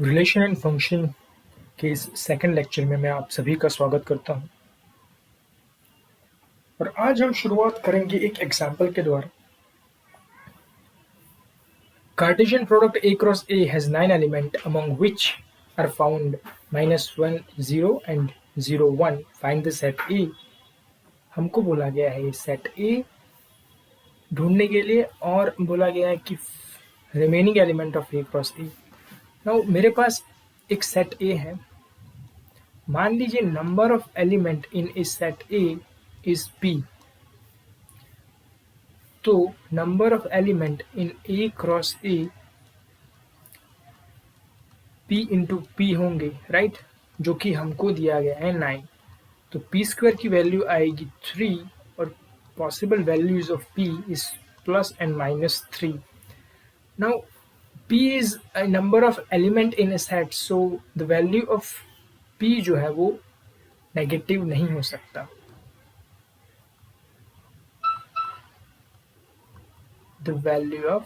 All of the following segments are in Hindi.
रिलेशन एंड फंक्शन के इस सेकंड लेक्चर में मैं आप सभी का स्वागत करता हूं और आज हम शुरुआत करेंगे एक एग्जाम्पल के द्वारा। Cartesian product A cross A has 9 element among which are found -1 0 and 0 1 find the set A। हमको बोला गया है ये सेट A ढूंढने के लिए और बोला गया है कि remaining element of A cross A। Now मेरे पास एक सेट A है। मान लीजिए number of element in A set A is P। तो number of element in A cross A P into P होंगे, राइट, जो कि हमको दिया गया है 9। तो P स्क्वायर की वैल्यू आएगी 3 और possible values of P is plus and minus 3। Now P is a number of element in A set, so the value of P जो है वो नेगेटिव नहीं हो सकता। The value of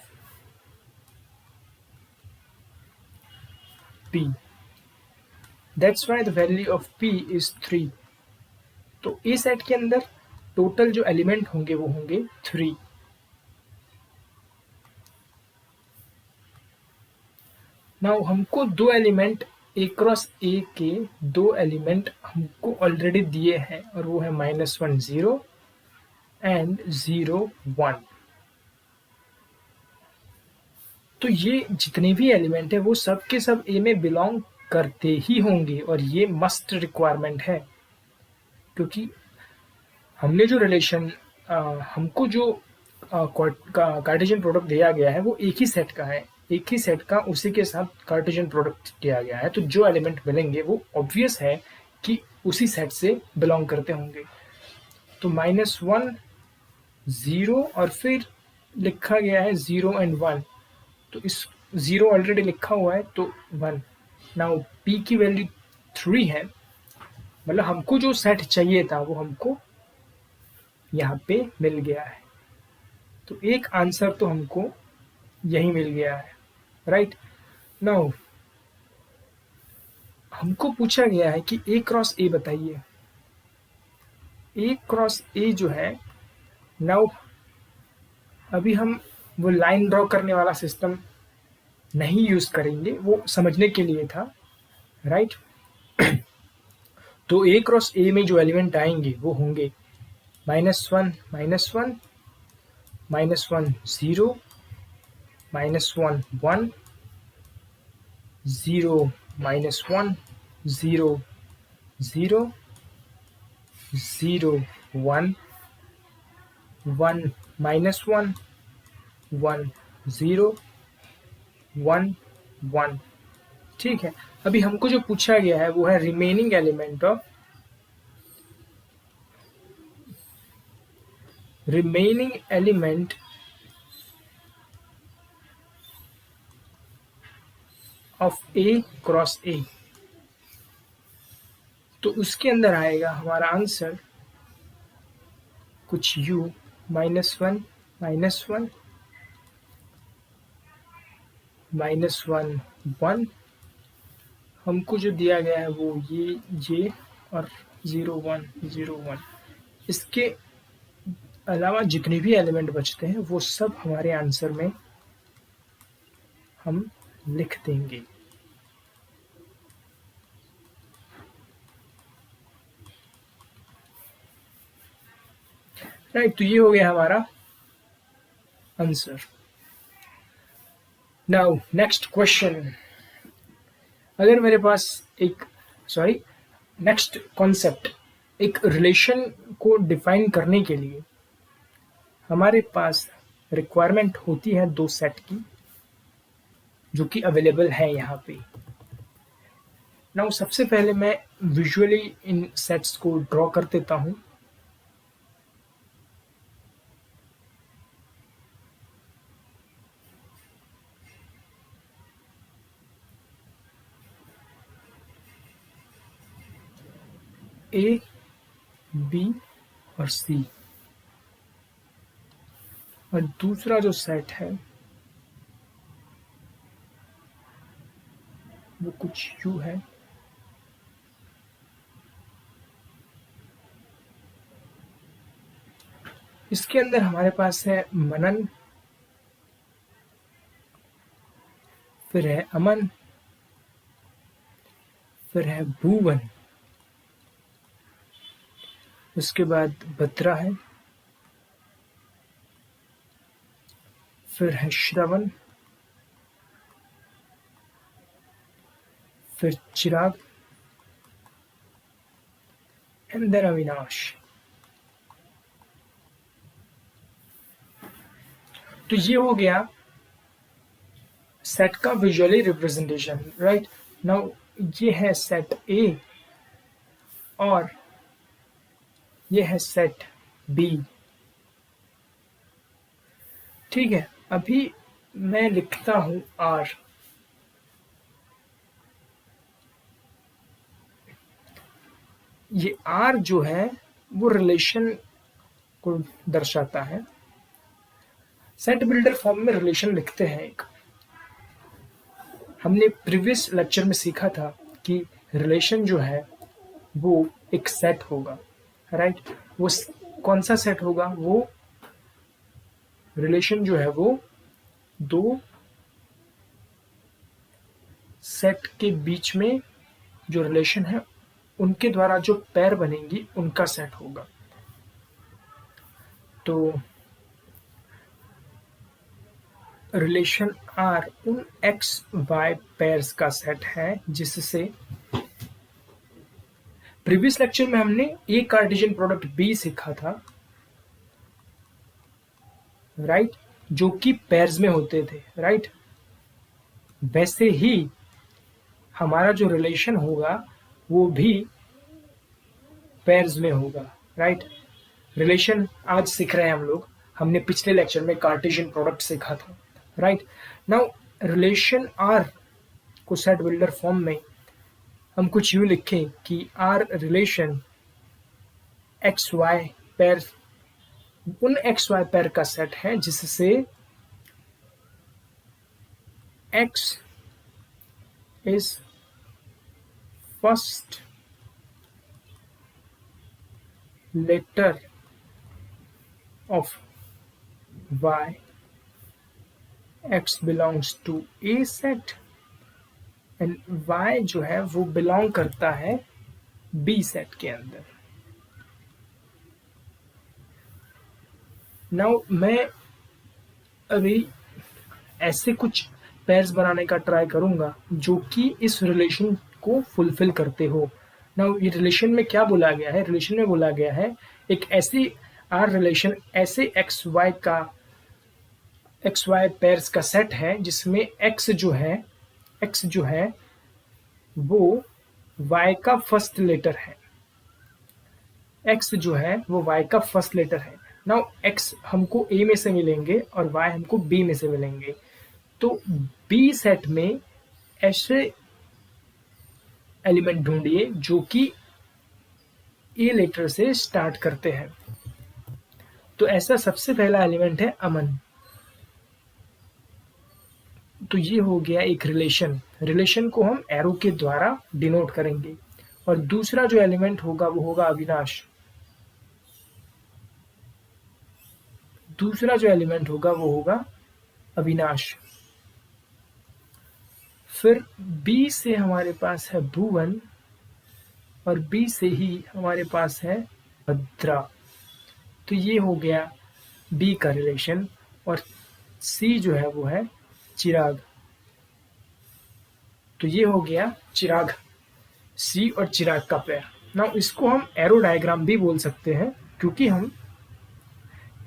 P, that's why the value of P is 3। तो A सेट के अंदर टोटल जो एलिमेंट होंगे वो होंगे 3। नाउ हमको दो एलिमेंट A क्रॉस A के दो एलिमेंट हमको ऑलरेडी दिए हैं और वो है -1 0 एंड 0 1। तो ये जितने भी एलिमेंट है वो सब के सब A में बिलोंग करते ही होंगे और ये मस्ट रिक्वायरमेंट है, क्योंकि हमने जो रिलेशन हमको जो कार्टेशियन प्रोडक्ट दिया गया है वो एक ही सेट का है, एक ही सेट का उसी के साथ कार्टेशियन प्रोडक्ट दिया गया है। तो जो एलिमेंट मिलेंगे वो ऑब्वियस है कि उसी सेट से बिलोंग करते होंगे। तो -1 0 और फिर लिखा गया है 0 एंड 1। तो इस 0 ऑलरेडी लिखा हुआ है तो 1। नाउ P की वैल्यू 3 है, मतलब हमको जो सेट चाहिए था वो हमको यहाँ पे मिल गया है। तो एक आंसर तो हमको यही मिल गया है, राइट। नाउ हमको पूछा गया है कि A क्रॉस A बताइए। A क्रॉस A जो है, नाउ अभी हम वो लाइन ड्रॉ करने वाला सिस्टम नहीं यूज करेंगे, वो समझने के लिए था, राइट। तो A क्रॉस A में जो एलिमेंट आएंगे वो होंगे -1 -1 -1 0 -1 1 0 -1 0 0 0 1 1 -1 1 0 1 1। ठीक है, अभी हमको जो पूछा गया है वो है remaining element of A cross A। तो उसके अंदर आएगा हमारा आंसर कुछ U -1 -1 -1 1। हमको जो दिया गया है वो ये और 0 1 0 1। इसके अलावा जितने भी एलिमेंट बचते हैं वो सब हमारे आंसर में हम लिख देंगे। राइट, तो ये हो गया हमारा आंसर। Now next question. अगर मेरे पास नेक्स्ट कॉन्सेप्ट, एक रिलेशन को डिफाइन करने के लिए हमारे पास रिक्वायरमेंट होती है दो सेट की, जो कि अवेलेबल है यहाँ पे। नाउ सबसे पहले मैं विजुअली इन सेट्स को ड्रॉ कर देता हूँ। A, B और C, और दूसरा जो सेट है वो कुछ यूं है। इसके अंदर हमारे पास है मनन, फिर है अमन, फिर है भुवन, उसके बाद भद्रा है, फिर है श्रवण, फिर चिराग, एंड देन अविनाश। तो ये हो गया सेट का विजुअली रिप्रेजेंटेशन, राइट। नाउ ये है सेट ए और ये है सेट बी। ठीक है, अभी मैं लिखता हूं आर। ये आर जो है वो रिलेशन को दर्शाता है। सेट बिल्डर फॉर्म में रिलेशन लिखते हैं एक। हमने प्रीवियस लेक्चर में सीखा था कि रिलेशन जो है वो एक सेट होगा, राइट। वो कौन सा सेट होगा? वो रिलेशन जो है वो दो सेट के बीच में जो रिलेशन है उनके द्वारा जो पेयर बनेंगी उनका सेट होगा। तो रिलेशन आर उन एक्स वाई पेयर्स का सेट है जिससे प्रीवियस लेक्चर में हमने ए कार्टेशियन प्रोडक्ट बी सीखा था, राइट, जो कि पेयर्स में होते थे, राइट। वैसे ही हमारा जो रिलेशन होगा वो भी पेयर्स में होगा, राइट। रिलेशन आज सीख रहे हैं हम लोग, हमने पिछले लेक्चर में कार्टेशियन प्रोडक्ट सीखा था, राइट। नाउ रिलेशन आर को सेट बिल्डर फॉर्म में हम कुछ यूं लिखें कि R relation X Y pair उन एक्स वाई पेयर का सेट है जिससे X is first letter of Y, X belongs to A set and Y जो है वो बिलोंग करता है बी सेट के अंदर। नाउ मैं अभी ऐसे कुछ पेयर्स बनाने का ट्राई करूंगा जो कि इस रिलेशन को फुलफिल करते हो। नाउ ये रिलेशन में क्या बोला गया है? रिलेशन में बोला गया है एक ऐसी आर रिलेशन ऐसे एक्स वाई पेयर्स का सेट है जिसमें एक्स जो है वो वाई का फर्स्ट लेटर है। एक्स जो है वो वाई का फर्स्ट लेटर है। नाउ एक्स हमको ए में से मिलेंगे और वाई हमको बी में से मिलेंगे। तो बी सेट में ऐसे एलिमेंट ढूंढिए जो कि ए लेटर से स्टार्ट करते हैं। तो ऐसा सबसे पहला एलिमेंट है अमन। तो ये हो गया एक रिलेशन को हम एरो के द्वारा डिनोट करेंगे। और दूसरा जो एलिमेंट होगा वो होगा अविनाश। दूसरा जो एलिमेंट होगा वो होगा अविनाश। फिर बी से हमारे पास है भुवन और बी से ही हमारे पास है भद्रा। तो ये हो गया बी का रिलेशन। और सी जो है वो है चिराग। तो ये हो गया चिराग, सी और चिराग का पेयर। ना इसको हम एरो डायग्राम भी बोल सकते हैं क्योंकि हम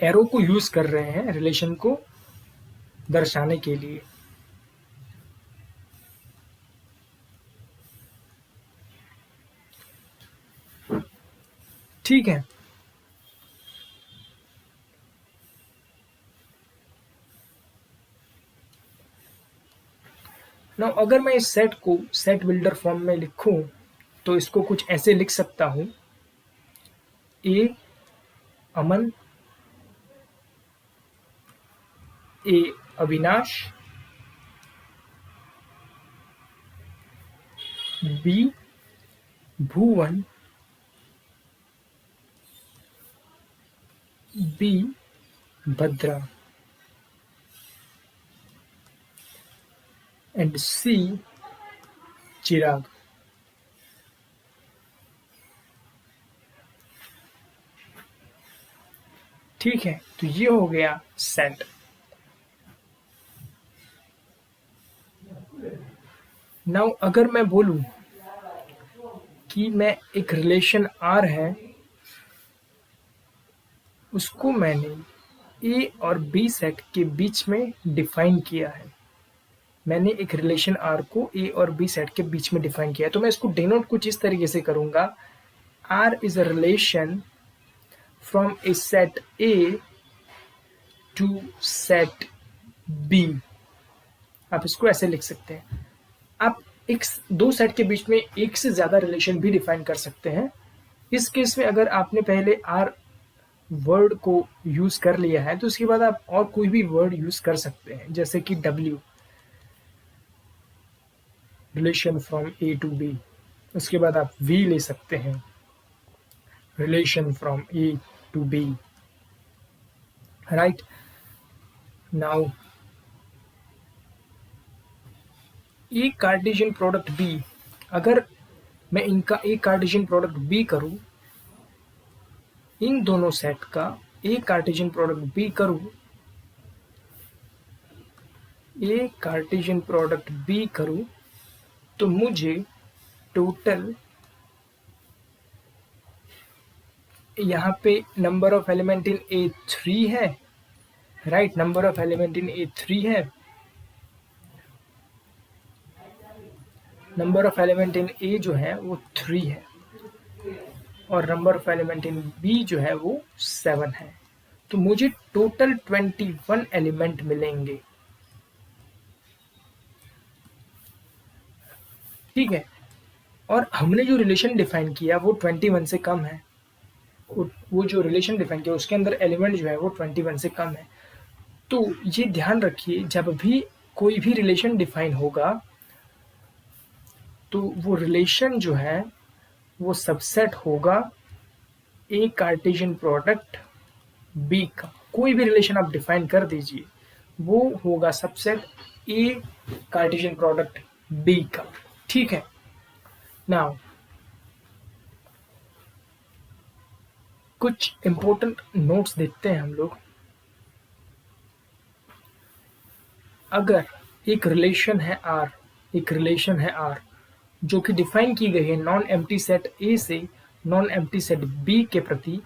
एरो को यूज कर रहे हैं रिलेशन को दर्शाने के लिए। ठीक है। ना अगर मैं इस सेट को सेट बिल्डर फॉर्म में लिखूं तो इसको कुछ ऐसे लिख सकता हूं। A Aman, a Avinash, b Bhuvan, b Bhadra and c Chirag. ठीक है, तो ये हो गया सेट। नाउ अगर मैं बोलूं कि मैं एक रिलेशन आर है उसको मैंने ए और बी सेट के बीच में डिफाइन किया है, मैंने एक रिलेशन आर को ए और बी सेट के बीच में डिफाइन किया है, तो मैं इसको डिनोट कुछ इस तरीके से करूंगा, R is a relation from A set A to set B. आप इसको ऐसे लिख सकते हैं। आप एक दो सेट के बीच में एक से ज्यादा रिलेशन भी डिफाइन कर सकते हैं। इस केस में अगर आपने पहले आर वर्ड को यूज कर लिया है तो उसके बाद आप और कोई भी वर्ड यूज कर सकते हैं, जैसे कि W, relation from A to B. उसके बाद आप वी ले सकते हैं, relation from A to B, right. Now A Cartesian product B, अगर मैं इनका ए कार्टेशियन प्रोडक्ट बी करूं, इन दोनों सेट का ए कार्टेशियन प्रोडक्ट बी करूं, ए कार्टेशियन प्रोडक्ट बी करूं, तो मुझे टोटल यहाँ पे number of element in a 3 है, right, number of element in a 3 है, number of element in a जो है वो 3 है और number of element in b जो है वो 7 है, तो मुझे टोटल 21 एलिमेंट मिलेंगे। ठीक है, और हमने जो रिलेशन डिफाइन किया वो 21 से कम है, वो जो रिलेशन डिफाइन किया उसके अंदर एलिमेंट जो है वो 21 से कम है। तो ये ध्यान रखिए, जब भी कोई भी रिलेशन डिफाइन होगा तो वो रिलेशन जो है वो सबसेट होगा ए कार्टेशियन प्रोडक्ट बी का। कोई भी रिलेशन आप डिफाइन कर दीजिए वो होगा subset A Cartesian product B का। ठीक है, नाउ कुछ इंपॉर्टेंट नोट्स देखते हैं हम लोग। अगर एक रिलेशन है आर, एक रिलेशन है आर जो कि डिफाइन की गई है नॉन एम्प्टी सेट ए से नॉन एम्प्टी सेट बी के प्रति,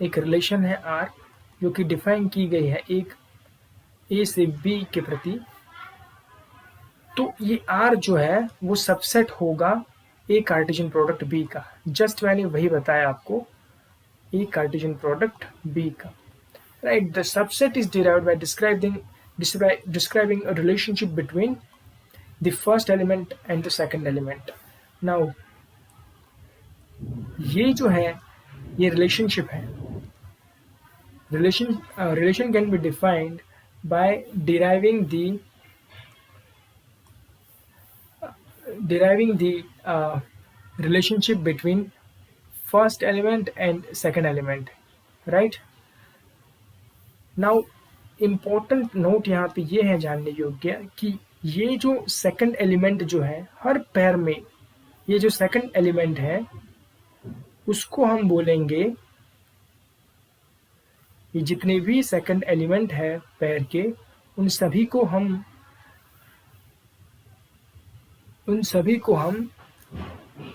एक रिलेशन है आर जो कि डिफाइन की गई है एक ए से बी के प्रति, तो ये आर जो है वो सबसेट होगा ए कार्टेशियन प्रोडक्ट बी का। जस्ट मैंने वही बताया आपको, ए कार्टेशियन प्रोडक्ट बी का, right. The subset is derived bye describing a relationship between the first element and the second element. Now ये जो है ये रिलेशनशिप है, relation can be defined by deriving the relationship between first element and second element, right? Now important note यहाँ पे ये है जानने योग्य कि ये जो सेकंड एलिमेंट जो है हर पैर में, ये जो सेकंड एलिमेंट है उसको हम बोलेंगे, ये जितने भी सेकंड एलिमेंट है पैर के उन सभी को हम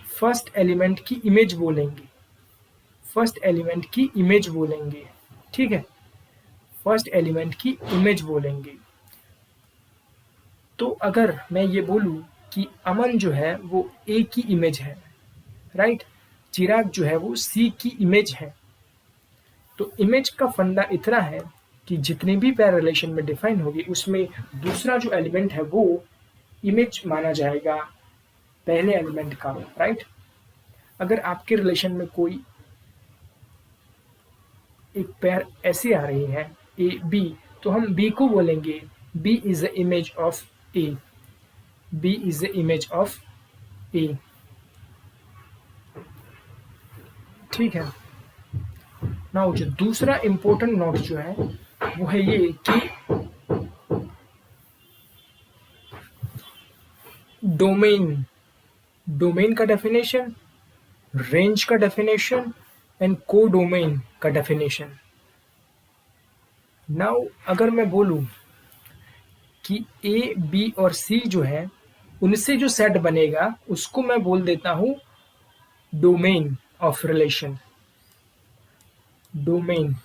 फर्स्ट एलिमेंट की इमेज बोलेंगे, फर्स्ट एलिमेंट की इमेज बोलेंगे। ठीक है, फर्स्ट एलिमेंट की इमेज बोलेंगे। तो अगर मैं ये बोलूं कि अमन जो है वो ए की इमेज है, राइट, चिराग जो है वो सी की इमेज है, तो इमेज का फंडा इतना है कि जितने भी पैर रिलेशन में डिफाइन होगी उसमें दूसरा जो एलिमेंट है वो इमेज माना जाएगा पहले एलिमेंट का, राइट। अगर आपके रिलेशन में कोई एक पैर ऐसे आ रही है ए बी, तो हम बी को बोलेंगे b is the image of a, b is the image of a. ठीक है। नाउ जो दूसरा इंपॉर्टेंट नोट जो है वो है ये कि डोमेन, डोमेन का डेफिनेशन, रेंज का डेफिनेशन एंड को डोमेन का डेफिनेशन। नाउ अगर मैं बोलूं कि ए बी और सी जो है उनसे जो सेट बनेगा उसको मैं बोल देता हूं डोमेन ऑफ रिलेशन। डोमेन,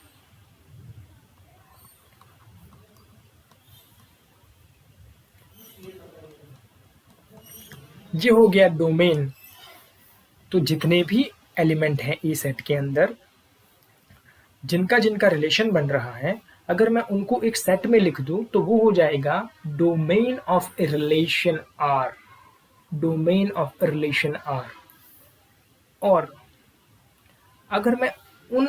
ये हो गया डोमेन। तो जितने भी एलिमेंट हैं ए सेट के अंदर जिनका जिनका रिलेशन बन रहा है, अगर मैं उनको एक सेट में लिख दूं तो वो हो जाएगा domain of A relation R. Domain of relation R. और अगर मैं उन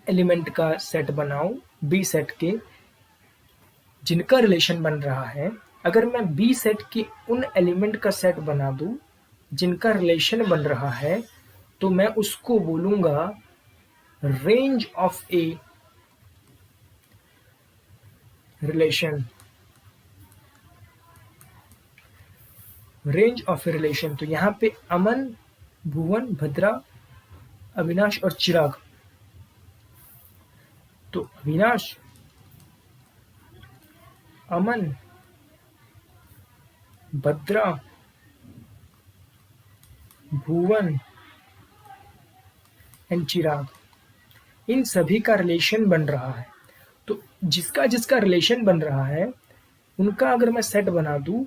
एलिमेंट का सेट बनाऊं बी सेट के जिनका रिलेशन बन रहा है, अगर मैं बी सेट के उन एलिमेंट का सेट बना दूं जिनका रिलेशन बन रहा है, तो मैं उसको बोलूंगा range of A relation. Range of A relation. तो यहां पे अमन, भुवन, भद्रा, अविनाश और चिराग। तो अविनाश, अमन, भद्रा, भुवन एंड चिराग, इन सभी का रिलेशन बन रहा है। तो जिसका जिसका रिलेशन बन रहा है उनका अगर मैं सेट बना दूं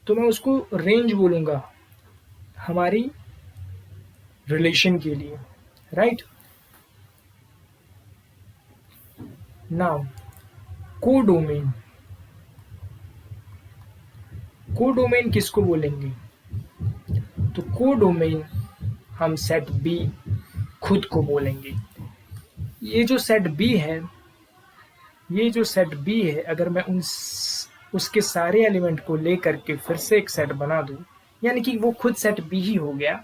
तो मैं उसको रेंज बोलूंगा हमारी रिलेशन के लिए, राइट। Now codomain. कोडोमेन किसको बोलेंगे? तो कोडोमेन हम सेट बी खुद को बोलेंगे। ये जो सेट बी है, ये जो सेट बी है, अगर मैं उसके सारे एलिमेंट को लेकर के फिर से एक सेट बना दूं, यानी कि वो खुद सेट बी ही हो गया,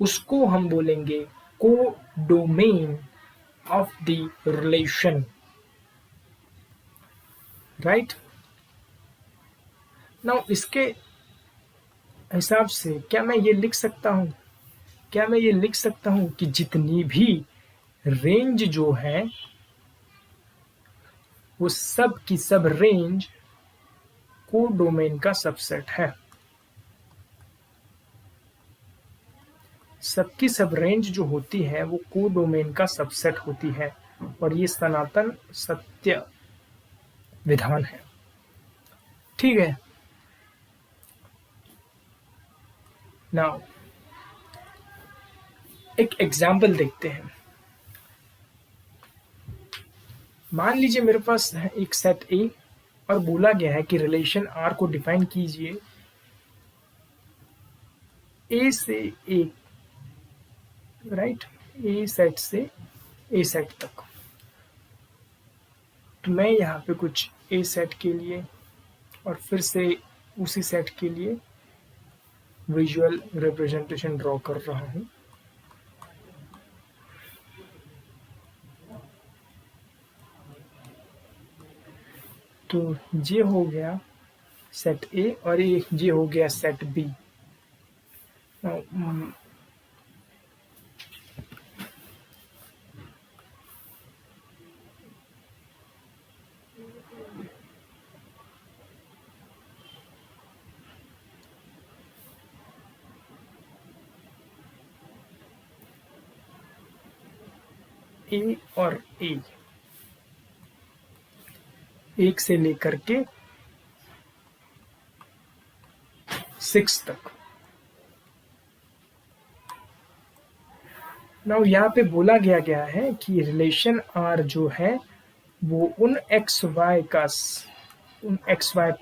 उसको हम बोलेंगे को domain of the relation, right. Now इसके हिसाब से क्या मैं ये लिख सकता हूं, क्या मैं ये लिख सकता हूं कि जितनी भी रेंज जो है वो सब की सब रेंज को डोमेन का सबसेट है। सबकी सब रेंज जो होती है वो को डोमेन का सबसेट होती है, और ये सनातन सत्य विधान है। ठीक है। नाउ एक एग्जाम्पल देखते हैं। मान लीजिए मेरे पास है एक सेट ए और बोला गया है कि रिलेशन आर को डिफाइन कीजिए ए से ए, राइट, ए सेट से ए सेट तक। तो मैं यहाँ पे कुछ ए सेट के लिए और फिर से उसी सेट के लिए विजुअल रिप्रेजेंटेशन ड्रॉ कर रहा हूं। तो ये हो गया सेट ए और ये हो गया सेट बी। ए और ए, एक से लेकर के 6 तक। नाउ यहाँ पे बोला गया है कि रिलेशन आर जो है वो उन एक्स वाई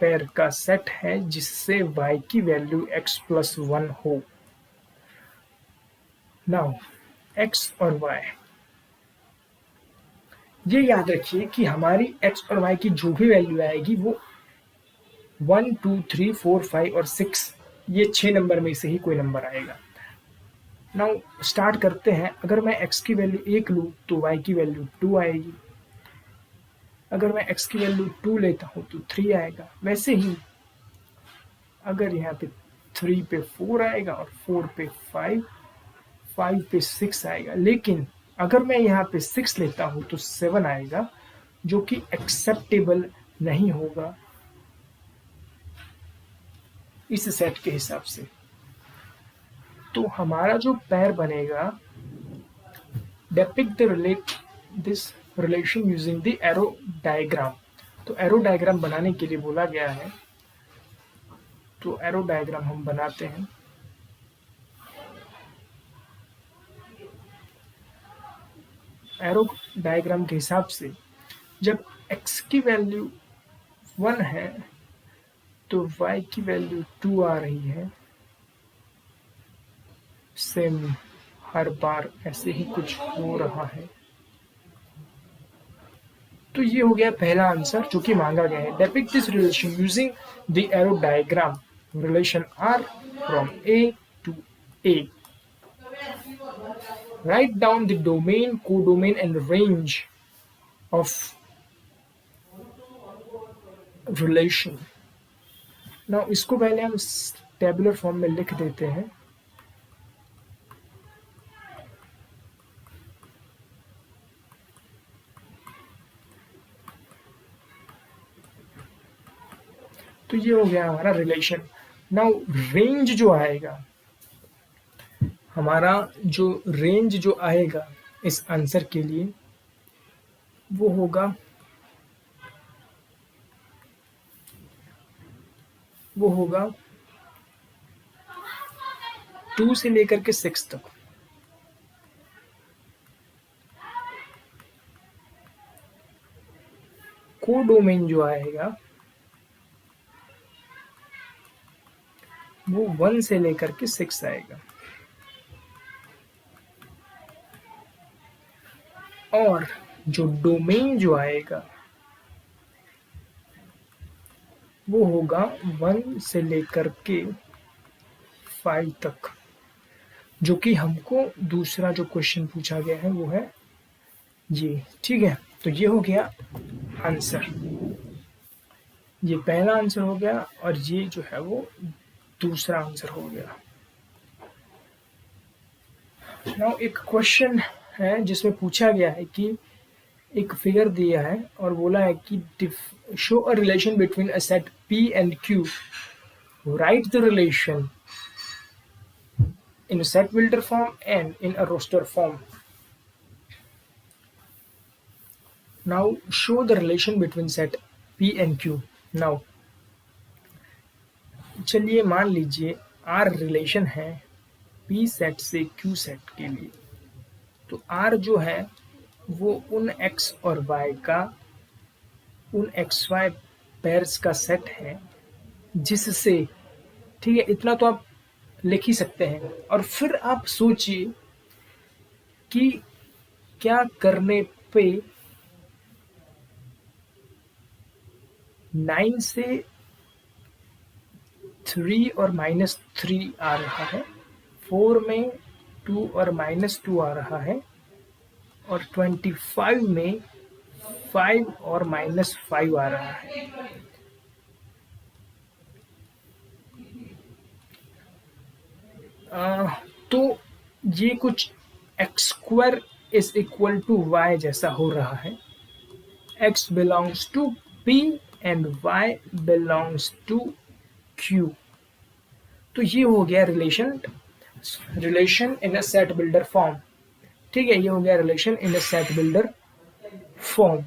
पेयर का सेट है जिससे y की वैल्यू x+1 हो। नाउ x और y, ये याद रखिए कि हमारी x और y की जो भी वैल्यू आएगी वो 1 2 3 4 5 और 6 ये 6 नंबर में से ही कोई नंबर आएगा। नाउ स्टार्ट करते हैं। अगर मैं x की वैल्यू 1 लूँ तो y की वैल्यू 2 आएगी। अगर मैं x की वैल्यू 2 लेता हूँ तो 3 आएगा। वैसे ही अगर यहाँ पे 3 पे 4 आएगा और 4 पे 5, 5 पे 6 आएगा। लेकिन अगर मैं यहाँ पे 6 लेता हूँ तो 7 आएगा, जो कि एक्सेप्टेबल नहीं होगा इस सेट के हिसाब से। तो हमारा जो पैर बनेगा, depict this relation using the arrow diagram। तो एरो डायग्राम बनाने के लिए बोला गया है, तो एरो डायग्राम हम बनाते हैं। एरो डायग्राम के हिसाब से जब x की वैल्यू 1 है तो y की वैल्यू 2 आ रही है। सेम हर बार ऐसे ही कुछ हो रहा है। तो ये हो गया पहला आंसर जो कि मांगा गया है। Depict this relation using the arrow diagram. Relation R from A to A. Write down the domain, codomain and range of relation. Now इसको पहले हम टेबुलर फॉर्म में लिख देते हैं। तो ये हो गया हमारा रिलेशन। नाउ रेंज जो आएगा, हमारा जो रेंज जो आएगा इस आंसर के लिए वो होगा 2 से लेकर के 6 तक। कोडोमेन जो आएगा वो 1 से लेकर के 6 आएगा। और जो डोमेन जो आएगा वो होगा 1 से लेकर के 5 तक, जो कि हमको दूसरा जो क्वेश्चन पूछा गया है वो है ये। ठीक है, तो ये हो गया आंसर। ये पहला आंसर हो गया और ये जो है वो दूसरा आंसर हो गया। नाउ एक क्वेश्चन है जिसमें पूछा गया है कि एक फिगर दिया है और बोला है कि show a relation between a set P and Q। Right the relation in a set builder form and in a roster form. Now show the relation between set P and Q. Now चलिए मान लीजिए R रिलेशन है P सेट से Q सेट के लिए। तो R जो है वो उन X और Y का, उन XY पेयर्स का सेट है जिससे, ठीक है, इतना तो आप लिख ही सकते हैं। और फिर आप सोचिए कि क्या करने पे 9 से 3 और -3 आ रहा है, 4 में 2 और -2 आ रहा है, और 25 में 5 और -5 आ रहा है। तो ये कुछ x² is equal to y जैसा हो रहा है। x belongs to P and y belongs to Q। तो ये हो गया relation in a set builder form. ठीक है, ये हो गया relation in a set builder form.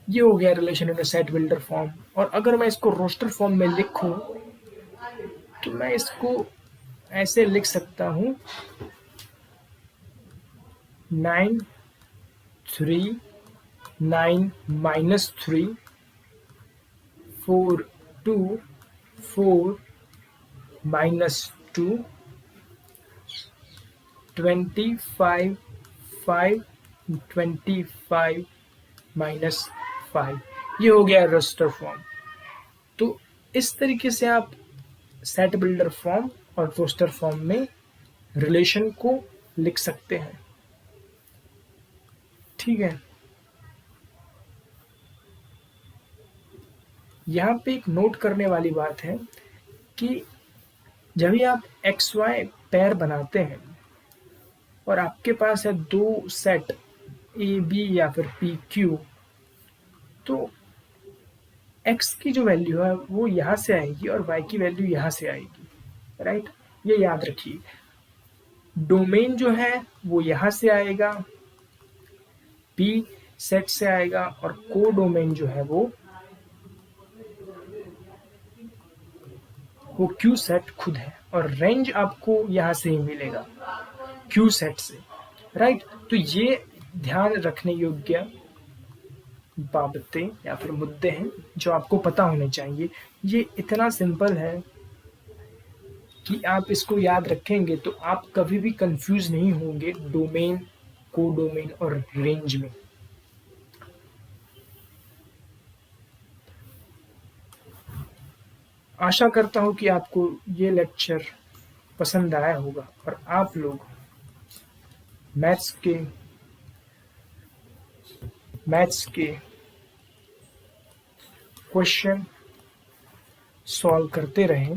ये हो गया relation in a set builder form. और अगर मैं इसको रोस्टर फॉर्म में लिखूं तो मैं इसको ऐसे लिख सकता हूं 9 3 9 -3 4 2 4 -2 25 5 25 -5। ये हो गया रोस्टर फॉर्म। तो इस तरीके से आप सेट बिल्डर फॉर्म और टोस्टर फॉर्म में रिलेशन को लिख सकते हैं। ठीक है, यहाँ पे एक नोट करने वाली बात है कि जब भी आप एक्स वाई पेयर बनाते हैं और आपके पास है दो सेट ए बी या फिर पी क्यू, तो एक्स की जो वैल्यू है वो यहाँ से आएगी और वाई की वैल्यू यहाँ से आएगी, राइट। ये याद रखिए। डोमेन जो है वो यहाँ से आएगा, पी सेट से आएगा, और को डोमेन जो है वो क्यू सेट खुद है, और रेंज आपको यहाँ से ही मिलेगा क्यू सेट से, राइट। तो ये ध्यान रखने योग्य बाबतें या फिर मुद्दे हैं जो आपको पता होने चाहिए। ये इतना सिंपल है कि आप इसको याद रखेंगे तो आप कभी भी कंफ्यूज नहीं होंगे डोमेन, को डोमेन और रेंज में। आशा करता हूं कि आपको ये लेक्चर पसंद आया होगा और आप लोग मैथ्स के क्वेश्चन सॉल्व करते रहें।